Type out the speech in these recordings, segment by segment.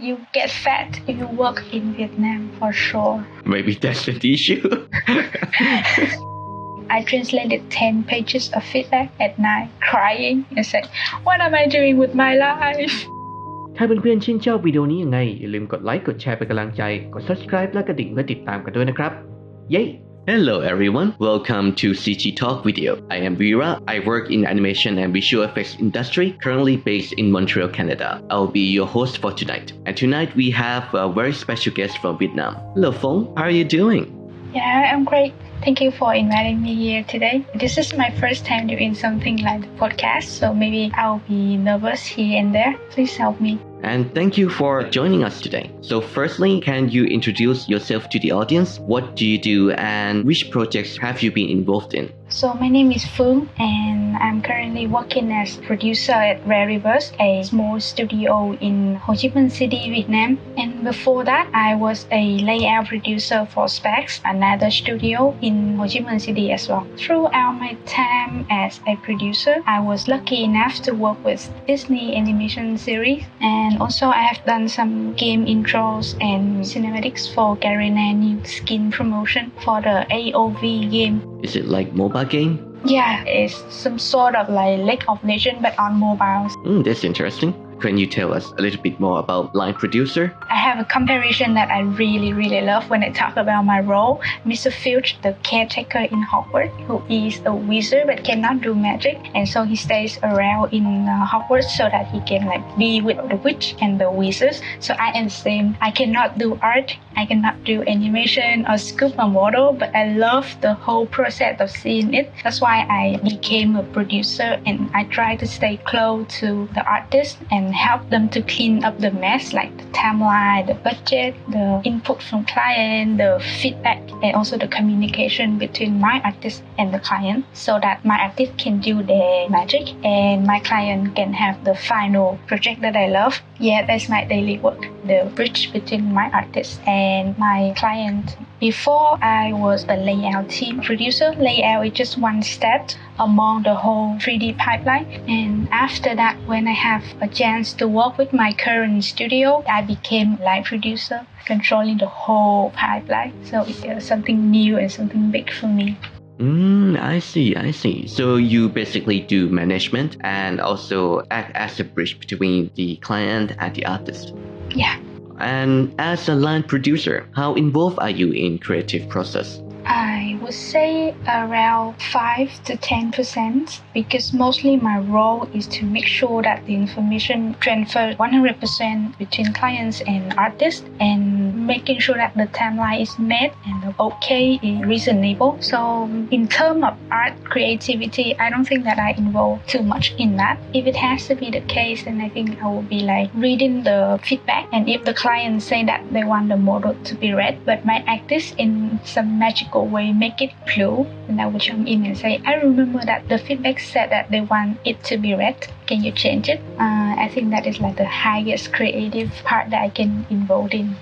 you get fat if you work in Vietnam for sure. Maybe that's the issue. I translated 10 pages of feedback at night, crying and said, what am I doing with my life? ถ้าเพื่อนๆชื่นชอบวิดีโอนี้ยังไงอย่าลืมกดไลค์กดแชร์เป็นกำลังใจกด subscribe และกระดิ่งเพื่อติดตามกันด้วยนะครับเย้ Hello everyone, welcome to CG Talk Video. I am Vira. I work in the animation and visual effects industry, currently based in Montreal, Canada. I'll be your host for tonight. And tonight we have a very special guest from Vietnam. Hello Phuong, how are you doing? Yeah, I'm great. Thank you for inviting me here today. This is my first time doing something like the podcast, so maybe I'll be nervous here and there. Please help me. And thank you for joining us today. So firstly, can you introduce yourself to the audience? What do you do and which projects have you been involved in? So my name is Phuong and I'm currently working as producer at Rare Reversee, a small studio in Ho Chi Minh City, Vietnam. And before that, I was a layout producer for Specs, another studio in Ho Chi Minh City as well. Throughout my time as a producer, I was lucky enough to work with Disney animation series, and also I have done some game intros and cinematics for Garena new skin promotion for the AOV game. Is it like mobile game? Yeah, it's some sort of like League of Legends but on mobiles. That's interesting. Can you tell us a little bit more about line producer? I have a comparison that I really love when I talk about my role. Mr. Filch, the caretaker in Hogwarts, who is a wizard but cannot do magic, and so he stays around in Hogwarts so that he can like be with the witch and the wizards. So I am the same. I cannot do art, I cannot do animation or sculpt a model, but I love the whole process of seeing it. That's why I became a producer, and I try to stay close to the artist and help them to clean up the mess, like the timeline, the budget, the input from client, the feedback, and also the communication between my artist and the client, so that my artist can do their magic and my client can have the final project that I love. Yeah, that's my daily work, the bridge between my artist and my client. Before, I was the layout team producer. Layout is just one step among the whole 3D pipeline. And after that, when I have a chance to work with my current studio, I became line producer, controlling the whole pipeline. So it's something new and something big for me. I see. So you basically do management and also act as a bridge between the client and the artist. Yeah. And as a line producer, how involved are you in creative process? I would say around 5 to 10%, because mostly my role is to make sure that the information transfers 100% between clients and artists, and making sure that the timeline is met and the okay is reasonable. So in terms of art creativity, I don't think that I involve too much in that. If it has to be the case, then I think I will be like reading the feedback, and if the client say that they want the model to be red, but my artist in some magical way make it blue, and I will jump in and say, I remember that the feedback said that they want it to be red, can you change it? I think that is like the highest creative part that I can involve in.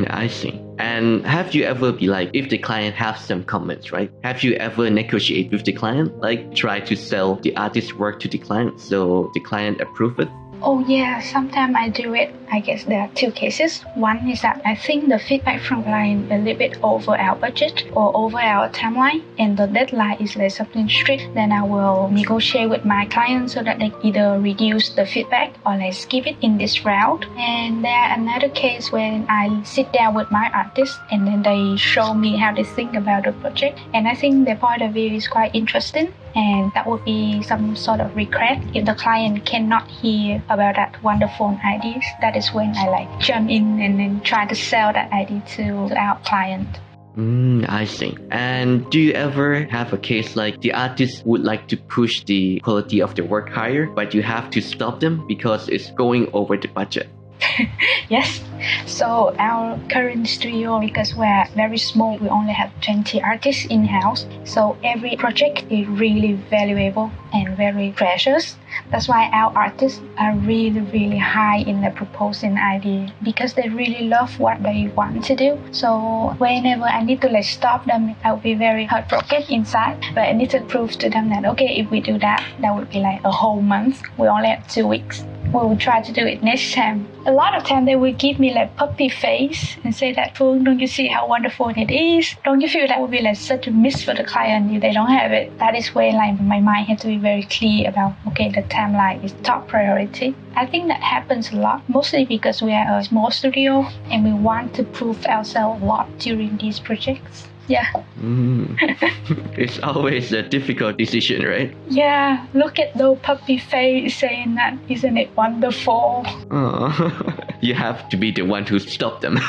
I see. And have you ever be like, if the client has some comments, right? Have you ever negotiate with the client, like try to sell the artist's work to the client so the client approve it? Oh yeah, sometimes I do it. I guess there are two cases. One is that I think the feedback from client a little bit over our budget or over our timeline, and the deadline is like something strict. Then I will negotiate with my client so that they either reduce the feedback or like skip it in this route. And there another case when I sit down with my artist and then they show me how they think about the project, and I think their point of view is quite interesting. And that would be some sort of regret if the client cannot hear about that wonderful ideas. That is when I like jump in and then try to sell that idea to our client. I see. And do you ever have a case like the artist would like to push the quality of the work higher, but you have to stop them because it's going over the budget? Yes. So our current studio, because we're very small, we only have 20 artists in-house. So every project is really valuable and very precious. That's why our artists are really high in the proposing idea, because they really love what they want to do. So whenever I need to like stop them, I'll be very heartbroken inside. But I need to prove to them that okay, if we do that, that would be like a whole month. We only have 2 weeks. we will try to do it next time. A lot of time they will give me like puppy face and say that, Phuong, don't you see how wonderful it is? Don't you feel that would be like such a miss for the client if they don't have it? That is where like my mind has to be very clear about, okay, the timeline is top priority. I think that happens a lot, mostly because we are a small studio and we want to prove ourselves a lot during these projects. Yeah. It's always a difficult decision, right? Yeah, look at those puppy face saying that, isn't it wonderful? You have to be the one to stop them.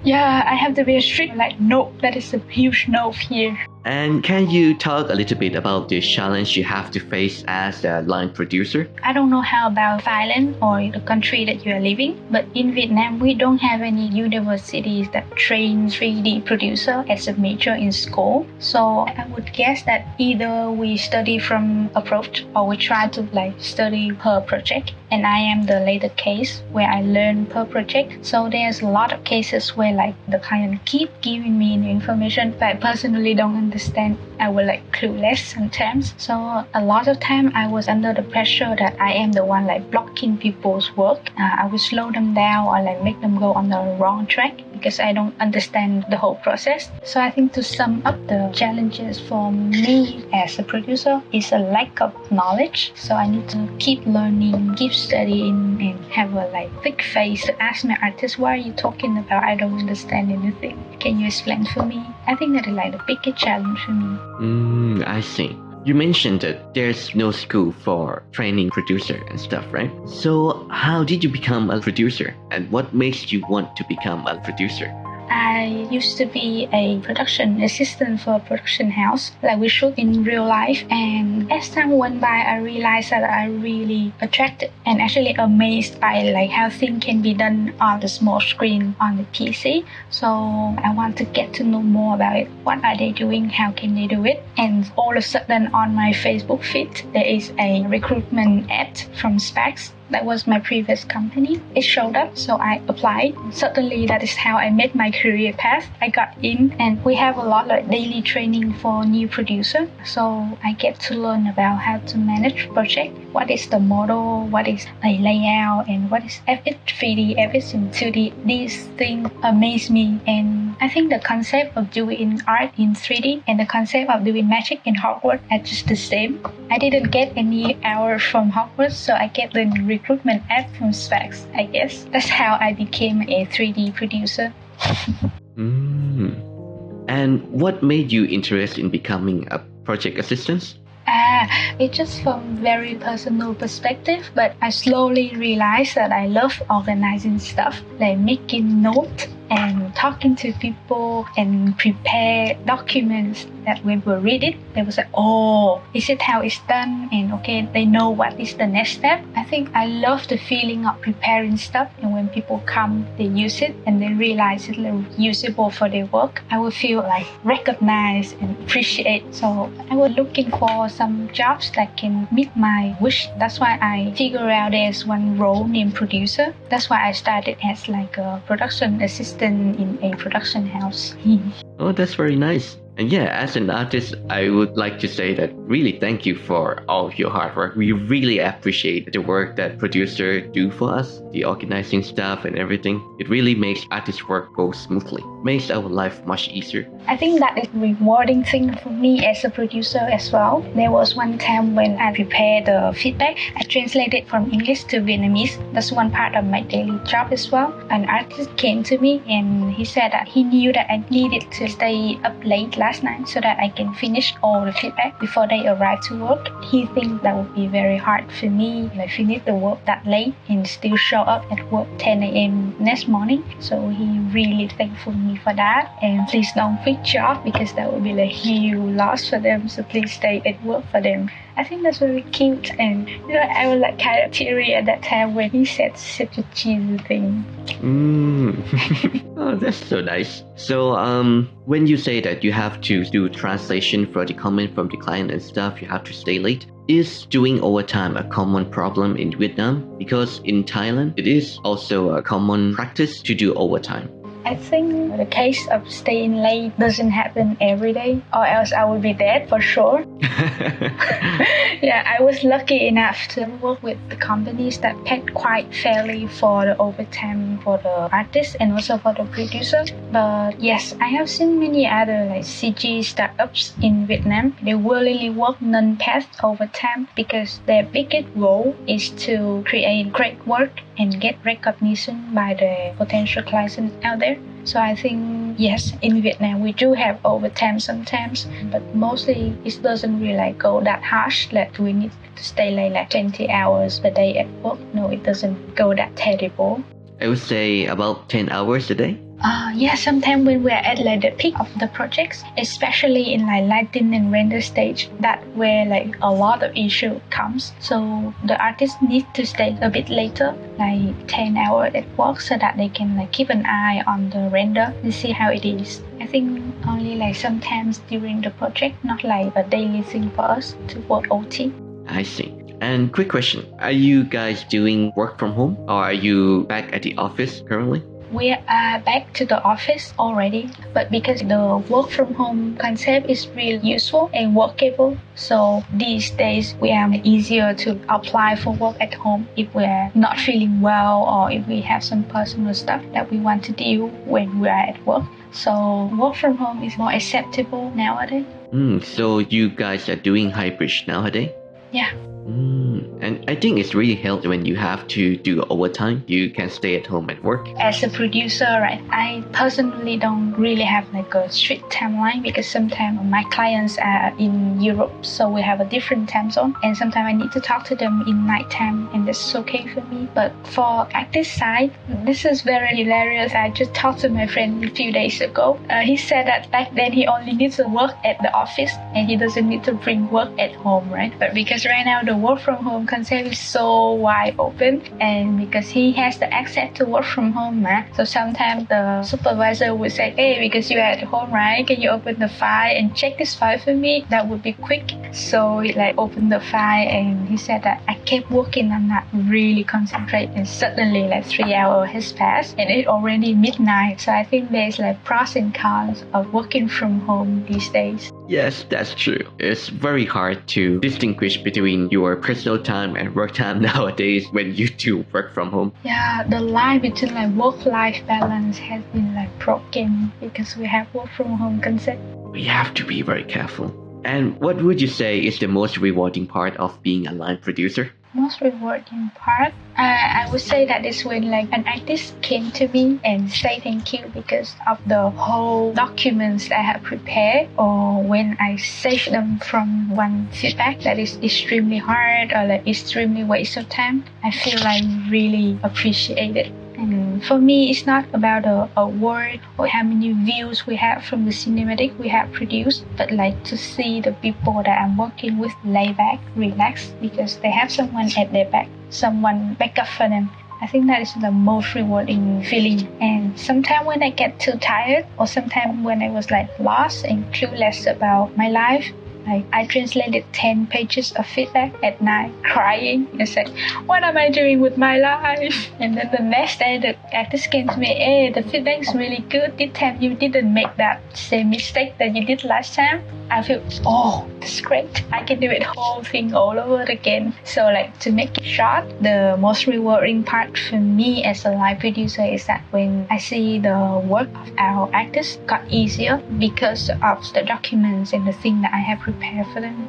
Yeah, I have to be strict, like, no, that is a huge no here. And can you talk a little bit about the challenge you have to face as a line producer? I don't know how about Thailand or the country that you are living, but in Vietnam, we don't have any universities that train 3D producer as a major in school. So I would guess that either we study from approach or we try to like study per project. And I am the later case where I learn per project. So there's a lot of cases where like the client keep giving me the information, but I personally don't understand. I was like clueless sometimes. So a lot of time I was under the pressure that I am the one like blocking people's work. I would slow them down or like make them go on the wrong track because I don't understand the whole process. So I think to sum up the challenges for me as a producer is a lack of knowledge. So I need to keep learning, keep studying, and have a like thick face to ask my artist, what are you talking about? I don't understand anything. Can you explain for me? I think that is like the biggest challenge for me. I see. You mentioned that there's no school for training producer and stuff, right? So how did you become a producer and what makes you want to become a producer? I used to be a production assistant for a production house. Like we shoot in real life, and as time went by, I realized that I really attracted and actually amazed by like how things can be done on the small screen on the PC. So I want to get to know more about it. What are they doing? How can they do it? And all of a sudden on my Facebook feed, there is a recruitment ad from Specs. That was my previous company. It showed up, so I applied. Suddenly, that is how I made my career path. I got in, and we have a lot of daily training for new producer. So I get to learn about how to manage project. What is the model? What is a layout? And what is FX 3D, FX in 2D? These things amaze me, and I think the concept of doing art in 3D and the concept of doing magic in Hogwarts are just the same. I didn't get any hours from Hogwarts, so I get the recruitment ad from Specs, I guess. That's how I became a 3D producer. And what made you interested in becoming a project assistant? It's just from very personal perspective, but I slowly realized that I love organizing stuff, like making notes and talking to people and prepare documents that when we read it, they will say, oh, is it how it's done? And okay, they know what is the next step. I think I love the feeling of preparing stuff, and when people come, they use it and they realize it's usable for their work, I will feel like recognized and appreciated. So I was looking for some jobs that can meet my wish. That's why I figured out there's one role named producer. That's why I started as like a production assistant in a production house. Oh, that's very nice. And yeah, as an artist, I would like to say that really thank you for all of your hard work. We really appreciate the work that producers do for us, the organizing stuff and everything. It really makes artist work go smoothly, makes our life much easier. I think that is a rewarding thing for me as a producer as well. There was one time when I prepared the feedback, I translated from English to Vietnamese. That's one part of my daily job as well. An artist came to me and he said that he knew that I needed to stay up late last night so that I can finish all the feedback before they arrive to work. He thinks that would be very hard for me, like finish the work that late and still show up at work 10 a.m. next morning. So he really thankful me for that. And please don't quit job because that would be a huge loss for them. So please stay at work for them. I think that's very cute, and I was like kind of teary at that time when he said such a cheesy thing. Oh, that's so nice. So, when you say that you have to do translation for the comment from the client and stuff, you have to stay late. Is doing overtime a common problem in Vietnam? Because in Thailand, it is also a common practice to do overtime. I think the case of staying late doesn't happen every day, or else I would be dead for sure. Yeah, I was lucky enough to work with the companies that paid quite fairly for the overtime for the artists and also for the producer. But yes, I have seen many other like CG startups in Vietnam. They willingly work non-paid overtime because their biggest goal is to create great work and get recognition by the potential clients out there. So I think yes, in Vietnam we do have overtime sometimes, but mostly it doesn't really like go that harsh that we need to stay like 20 hours per day at work. No, it doesn't go that terrible. I would say about 10 hours a day. Yeah, sometimes when we're at like the peak of the projects, especially in like lighting and render stage, that where like a lot of issue comes. So the artists need to stay a bit later, like 10 hours at work, so that they can like keep an eye on the render and see how it is. I think only like sometimes during the project, not like a daily thing for us to work OT. I see. And quick question, are you guys doing work from home or are you back at the office currently? We are back to the office already, but because the work from home concept is really useful and workable, so these days we are easier to apply for work at home if we're not feeling well or if we have some personal stuff that we want to deal when we are at work. So work from home is more acceptable nowadays. So you guys are doing hybrid nowadays? Yeah. And I think it's really helped when you have to do overtime. You can stay at home and work. As a producer, right, I personally don't really have like a strict timeline because sometimes my clients are in Europe, so we have a different time zone, and sometimes I need to talk to them in nighttime, and that's okay for me. But for artist side, this is very hilarious. I just talked to my friend a few days ago. He said that back then he only needs to work at the office and he doesn't need to bring work at home, right? But because right now the work from home concept is so wide open, and because he has the access to work from home, so sometimes the supervisor would say, hey, because you're at home, right, can you open the file and check this file for me? That would be quick. So he like opened the file and he said that I kept working and not really concentrate, and suddenly like 3 hours has passed and it's already midnight. So I think there's like pros and cons of working from home these days. Yes, that's true. It's very hard to distinguish between your personal time and work time nowadays when you do work from home. Yeah, the line between like work-life balance has been like broken because we have work from home concept. We have to be very careful. And what would you say is the most rewarding part of being a line producer? Most rewarding part, I would say that is when like an artist came to me and say thank you because of the whole documents I have prepared, or when I save them from one feedback that is extremely hard or like extremely waste of time. I feel like really appreciate it. And for me, it's not about a word or how many views we have from the cinematic we have produced, but like to see the people that I'm working with lay back, relax, because they have someone at their back, someone back up for them. I think that is the most rewarding feeling. And sometimes when I get too tired, or sometimes when I was like lost and clueless about my life, like I translated 10 pages of feedback at night, crying and said, what am I doing with my life? And then the next day the artist came to me, hey, the feedback is really good. This time you didn't make that same mistake that you did last time. I feel, oh, that's great. I can do it whole thing all over again. So like to make it short, the most rewarding part for me as a live producer is that when I see the work of our artists got easier because of the documents and the thing that I have prepared for them.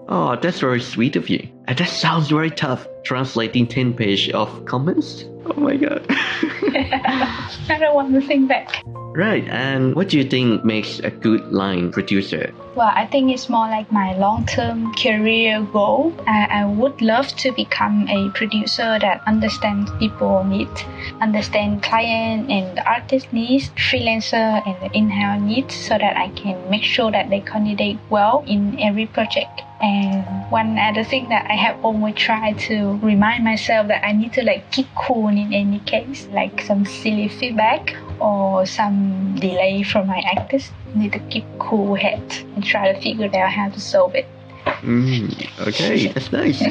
Oh, that's very sweet of you. And that sounds very tough, translating 10 pages of comments. Oh my god. I don't want to think back. Right, and what do you think makes a good line producer? Well, I think it's more like my long-term career goal. I would love to become a producer that understands people needs, understand client and the artist needs, freelancer and the in-house needs, so that I can make sure that they candidate well in every project. And one other thing that I have always tried to remind myself that I need to like keep cool in any case, like some silly feedback or some delay from my actors. I need to keep cool head and try to figure out how to solve it. Okay, that's nice.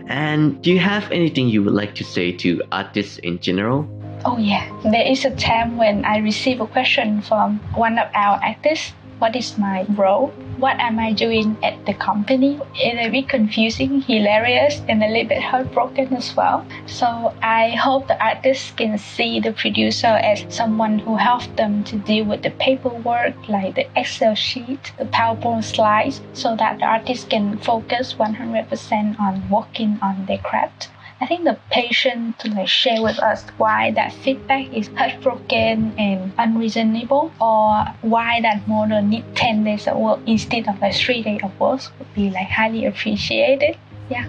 And do you have anything you would like to say to artists in general? Oh yeah, there is a time when I receive a question from one of our artists. What is my role? What am I doing at the company? It's a bit confusing, hilarious, and a little bit heartbroken as well. So I hope the artists can see the producer as someone who helps them to deal with the paperwork, like the Excel sheet, the PowerPoint slides, so that the artists can focus 100% on working on their craft. I think the patient to share with us why that feedback is heartbroken and unreasonable, or why that model need 10 days of work instead of 3 days of work would be highly appreciated. Yeah.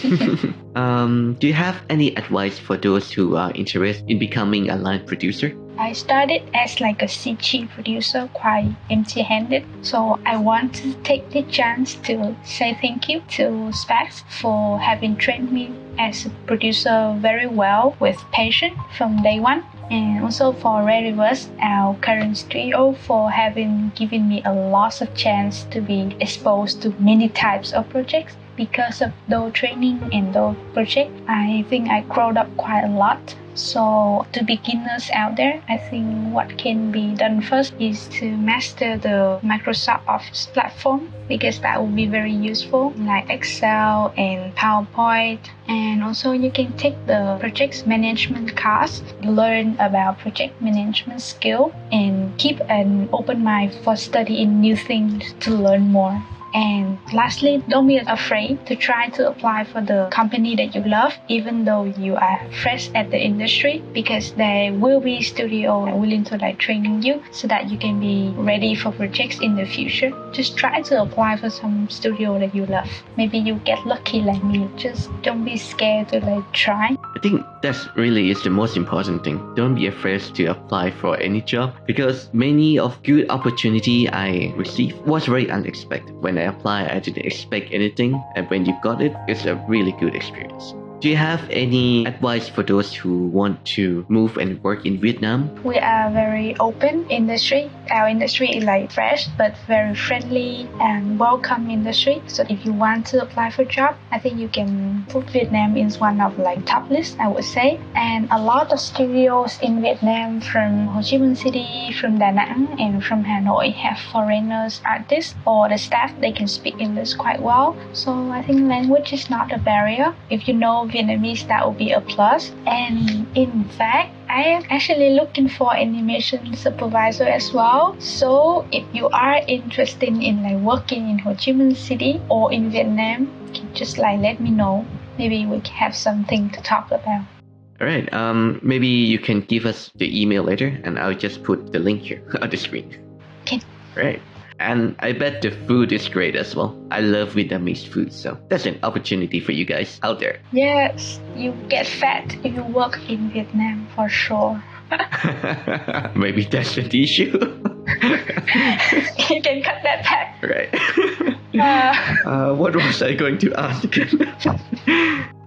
Do you have any advice for those who are interested in becoming a line producer? I started as a CG producer, quite empty-handed. So I want to take the chance to say thank you to Specs for having trained me as a producer very well with passion from day one. And also for Rare Reverse, our current studio, for having given me a lot of chance to be exposed to many types of projects. Because of those training and those projects, I think I growed up quite a lot. So to beginners out there, I think what can be done first is to master the Microsoft Office platform, because that will be very useful, like Excel and PowerPoint. And also you can take the project management class, learn about project management skill, and keep an open mind for studying new things to learn more. And lastly, don't be afraid to try to apply for the company that you love, even though you are fresh at the industry, because there will be studio willing to training you so that you can be ready for projects in the future. Just try to apply for some studio that you love. Maybe you get lucky like me. Just don't be scared to try. I think that really is the most important thing. Don't be afraid to apply for any job, because many of good opportunity I received was very unexpected. When I applied, I didn't expect anything, and when you got it, it's a really good experience. Do you have any advice for those who want to move and work in Vietnam? We are very open industry. Our industry is fresh but very friendly and welcome industry. So if you want to apply for a job, I think you can put Vietnam in one of top list, I would say. And a lot of studios in Vietnam from Ho Chi Minh City, from Da Nang, and from Hanoi have foreigners artists, or the staff, they can speak English quite well. So I think language is not a barrier. If you know Vietnamese, that will be a plus. And in fact, I am actually looking for animation supervisor as well. So if you are interested in working in Ho Chi Minh City or in Vietnam, you can just let me know. Maybe we can have something to talk about. Alright, maybe you can give us the email later, and I'll just put the link here on the screen. Okay. Right. And I bet the food is great as well. I love Vietnamese food, so that's an opportunity for you guys out there. Yes, you get fat if you work in Vietnam for sure. Maybe that's an issue. You can cut that back. Right. What was I going to ask again?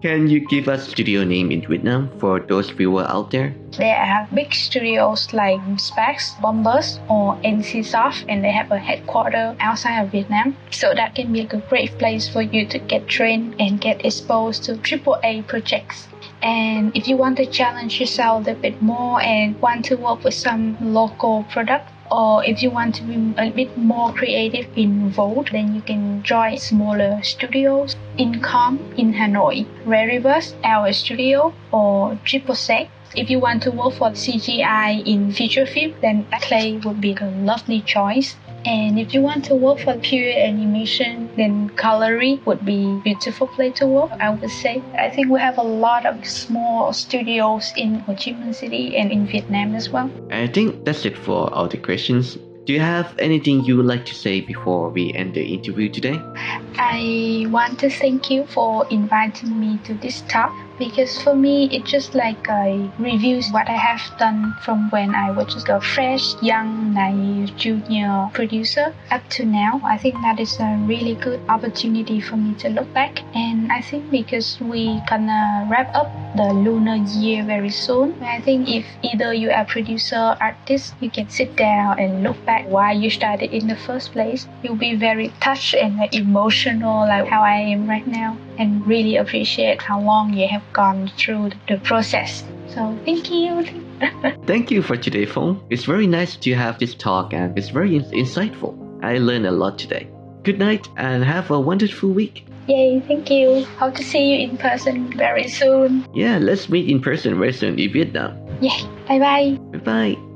Can you give us studio name in Vietnam for those viewers out there? There are big studios like Specs, Bombers, or NCSoft, and they have a headquarters outside of Vietnam. So that can be a great place for you to get trained and get exposed to AAA projects. And if you want to challenge yourself a bit more and want to work with some local product, or if you want to be a bit more creative involved, then you can join smaller studios. Income in Hanoi, Rare Reverse, our studio, or Triple Sec. If you want to work for CGI in feature film, then Clay would be a lovely choice. And if you want to work for pure animation, then Colory would be a beautiful place to work, I would say. I think we have a lot of small studios in Ho Chi Minh City and in Vietnam as well. I think that's it for all the questions. Do you have anything you would like to say before we end the interview today? I want to thank you for inviting me to this talk, because for me it's just I review what I have done from when I was just a fresh, young, naive junior producer up to now. I think that is a really good opportunity for me to look back. And I think because we gonna wrap up the lunar year very soon, I think if either you are producer, artist, you can sit down and look back why you started in the first place. You'll be very touched and emotional like how I am right now, and really appreciate how long you have gone through the process. So thank you. Thank you for today, Phuong. It's very nice to have this talk and it's very insightful. I learned a lot today. Good night and have a wonderful week. Yay, thank you. Hope to see you in person very soon. Yeah, let's meet in person very soon in Vietnam. Yay, bye bye. Bye bye.